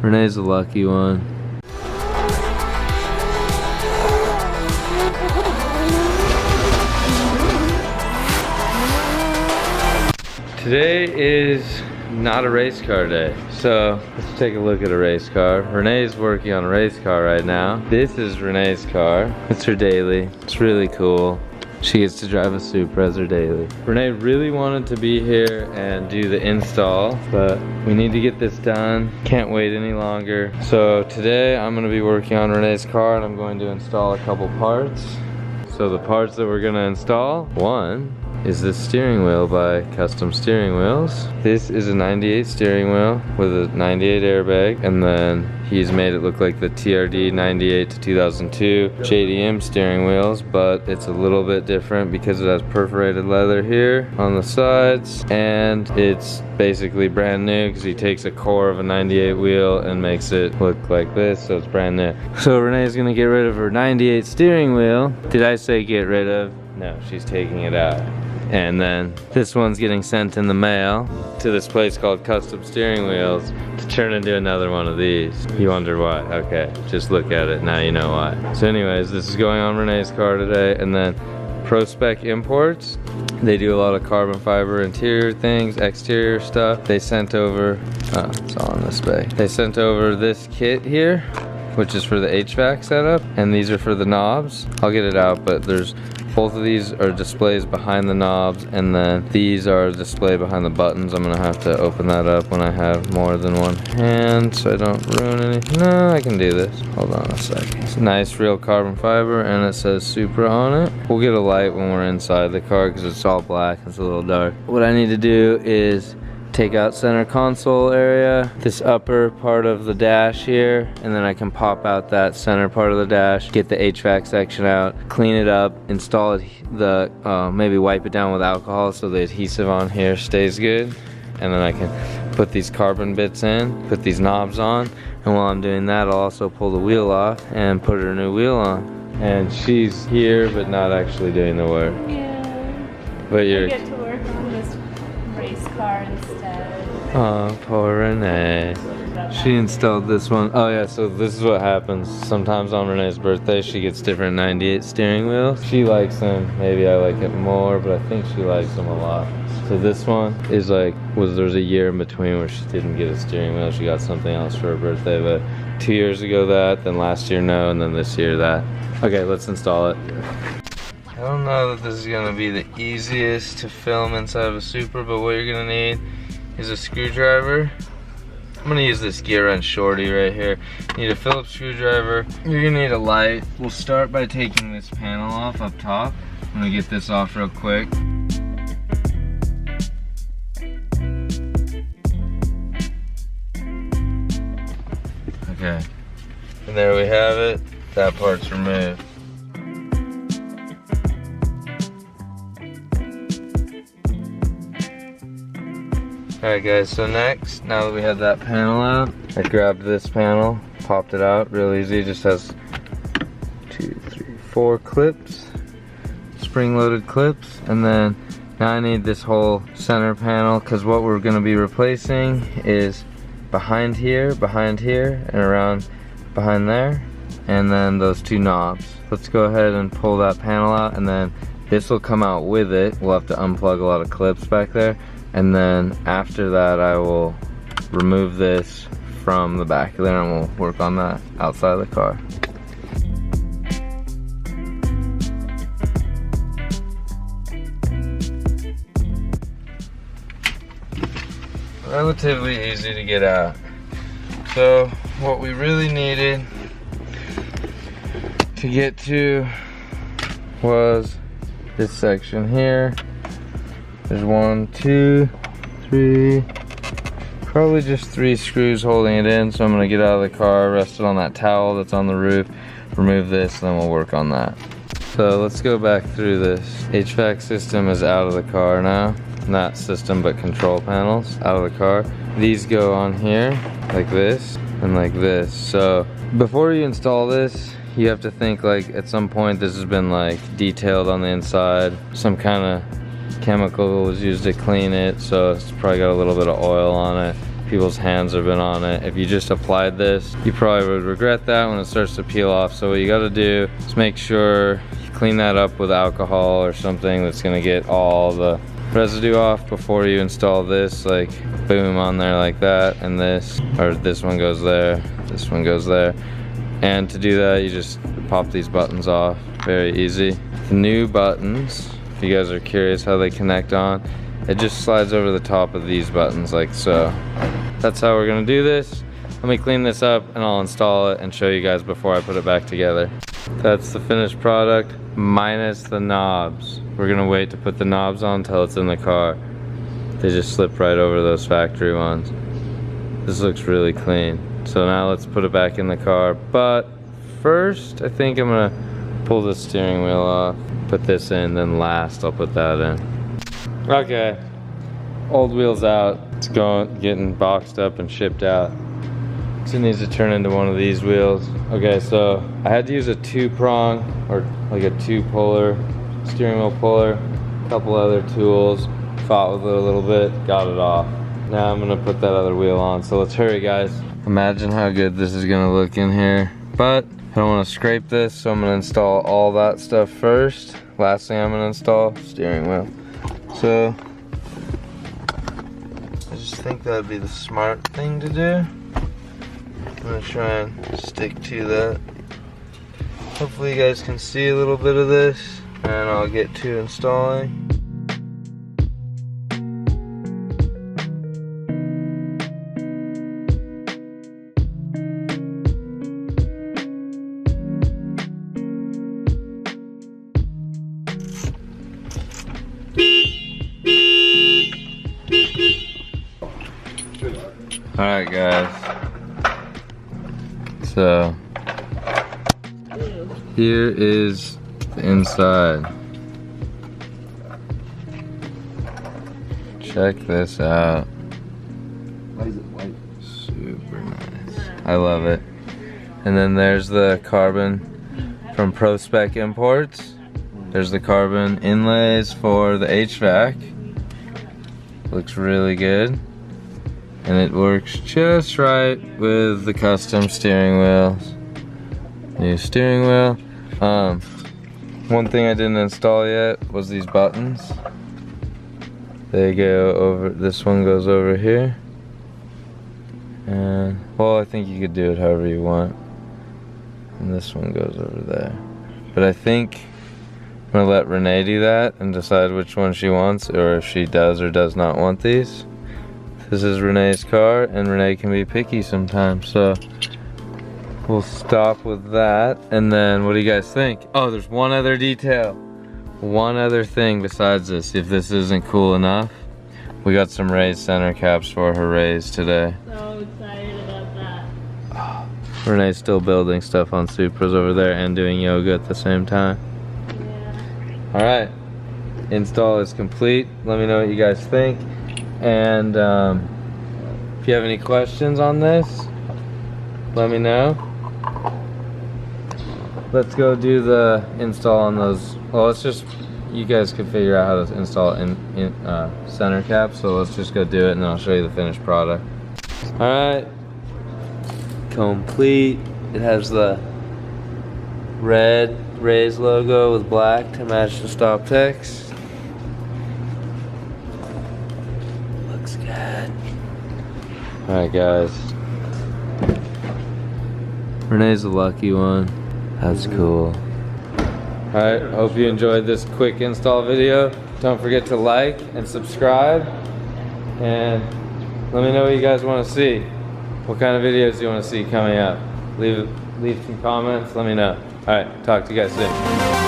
Renee's the lucky one. Today is not a race car day, so let's take a look at a race car. Renee's working on a race car right now. This is Renee's car. It's her daily. It's really cool. She gets to drive a Supra as her daily. Renee really wanted to be here and do the install, but we need to get this done. Can't wait any longer. So today I'm gonna be working on Renee's car and I'm going to install a couple parts. So the parts that we're gonna install, one is this steering wheel by Custom Steering Wheels. This is a 98 steering wheel with a 98 airbag, and then he's made it look like the TRD 98 to 2002 JDM steering wheels, but it's a little bit different because it has perforated leather here on the sides, and it's basically brand new because he takes a core of a 98 wheel and makes it look like this, so it's brand new. So Renee's gonna get rid of her 98 steering wheel. Did I say get rid of? No, she's taking it out. And then this one's getting sent in the mail to this place called Custom Steering Wheels to turn into another one of these. You wonder why? Okay, just look at it, now you know why. So anyways, this is going on Renee's car today. And then ProSpec Imports, they do a lot of carbon fiber interior things, exterior stuff. They sent over, oh, it's all in this bay. They sent over this kit here, which is for the HVAC setup, and these are for the knobs. I'll get it out, but there's both of these are displays behind the knobs, and then these are display behind the buttons. I'm gonna have to open that up when I have more than one hand so I don't ruin anything. No, I can do this. Hold on a second. It's nice real carbon fiber, and it says Supra on it. We'll get a light when we're inside the car because it's all black. It's a little dark. What I need to do is take out center console area, this upper part of the dash here, and then I can pop out that center part of the dash, get the HVAC section out, clean it up, install it, maybe wipe it down with alcohol so the adhesive on here stays good, and then I can put these carbon bits in, put these knobs on, and while I'm doing that I'll also pull the wheel off and put her new wheel on. And she's here but not actually doing the work. Yeah. But you're... I get to work on this race car instead. Oh, poor Renee. She installed this one. Oh yeah, so this is what happens. Sometimes on Renee's birthday, she gets different 98 steering wheels. She likes them. Maybe I like it more, but I think she likes them a lot. So this one is like, there's a year in between where she didn't get a steering wheel. She got something else for her birthday, but 2 years ago that, then last year no, and then this year that. Okay, let's install it. I don't know that this is gonna be the easiest to film inside of a Supra, but what you're gonna need is a screwdriver. I'm gonna use this gear wrench shorty right here. You need a Phillips screwdriver. You're gonna need a light. We'll start by taking this panel off up top. I'm gonna get this off real quick. Okay, and there we have it. That part's removed. Alright guys, so next, now that we have that panel out, I grabbed this panel, popped it out real easy. Just has 2, 3, 4 clips, spring-loaded clips, and then now I need this whole center panel because what we're going to be replacing is behind here, and around behind there, and then those 2 knobs. Let's go ahead and pull that panel out, and then this will come out with it. We'll have to unplug a lot of clips back there. And then after that I will remove this from the back of there and we'll work on that outside of the car. Relatively easy to get out. So what we really needed to get to was this section here. There's 1, 2, 3, probably just 3 screws holding it in. So I'm gonna get out of the car, rest it on that towel that's on the roof, remove this, and then we'll work on that. So let's go back through this. HVAC system is out of the car now. Not system, but control panels out of the car. These go on here, like this, and like this. So before you install this, you have to think like at some point this has been like detailed on the inside. Some kind of chemical was used to clean it, so it's probably got a little bit of oil on it. people's hands have been on it. If you just applied this, you probably would regret that when it starts to peel off. So what you gotta do is make sure you clean that up with alcohol or something that's gonna get all the residue off before you install this. Like boom on there like that, and this one goes there, this one goes there. And to do that, you just pop these buttons off. Very easy. The new buttons, if you guys are curious how they connect on, it just slides over the top of these buttons like so. That's how we're gonna do this. Let me clean this up and I'll install it and show you guys before I put it back together. That's the finished product minus the knobs. We're gonna wait to put the knobs on until it's in the car. They just slip right over those factory ones. This looks really clean. So now let's put it back in the car. But first, I think I'm gonna pull the steering wheel off, put this in, then last I'll put that in. Okay, old wheel's out. It's getting boxed up and shipped out. So it needs to turn into one of these wheels. Okay, so I had to use a 2-prong or like a 2-puller steering wheel puller, a couple other tools, fought with it a little bit, got it off. Now I'm gonna put that other wheel on. So let's hurry, guys. Imagine how good this is gonna look in here. But I don't wanna scrape this, so I'm gonna install all that stuff first. Last thing I'm gonna install, steering wheel. So I just think that'd be the smart thing to do. I'm gonna try and stick to that. Hopefully you guys can see a little bit of this, and I'll get to installing. Alright guys, so here is the inside. Check this out. Why is it white? Super nice. I love it. And then there's the carbon from ProSpec Imports. There's the carbon inlays for the HVAC. Looks really good. And it works just right with the custom steering wheels. New steering wheel. One thing I didn't install yet was these buttons. They go over, this one goes over here. And, well, I think you could do it however you want. And this one goes over there. But I think I'm gonna let Renee do that and decide which one she wants, or if she does or does not want these. This is Renee's car, and Renee can be picky sometimes, so we'll stop with that. And then, what do you guys think? Oh, there's one other detail. One other thing besides this, if this isn't cool enough. We got some raised center caps for her raise today. So excited about that. Renee's still building stuff on Supras over there and doing yoga at the same time. Yeah. Alright, install is complete. Let me know what you guys think. And if you have any questions on this, let me know. Let's go do the install on those. Well, let's just, you guys can figure out how to install in center caps, so let's just go do it and then I'll show you the finished product. Alright, complete. It has the red raised logo with black to match the stop text. Looks good. Alright guys, Renee's the lucky one. That's cool. Alright, hope you enjoyed this quick install video. Don't forget to like and subscribe. And let me know what you guys want to see. What kind of videos do you want to see coming up? Leave some comments, let me know. Alright, talk to you guys soon.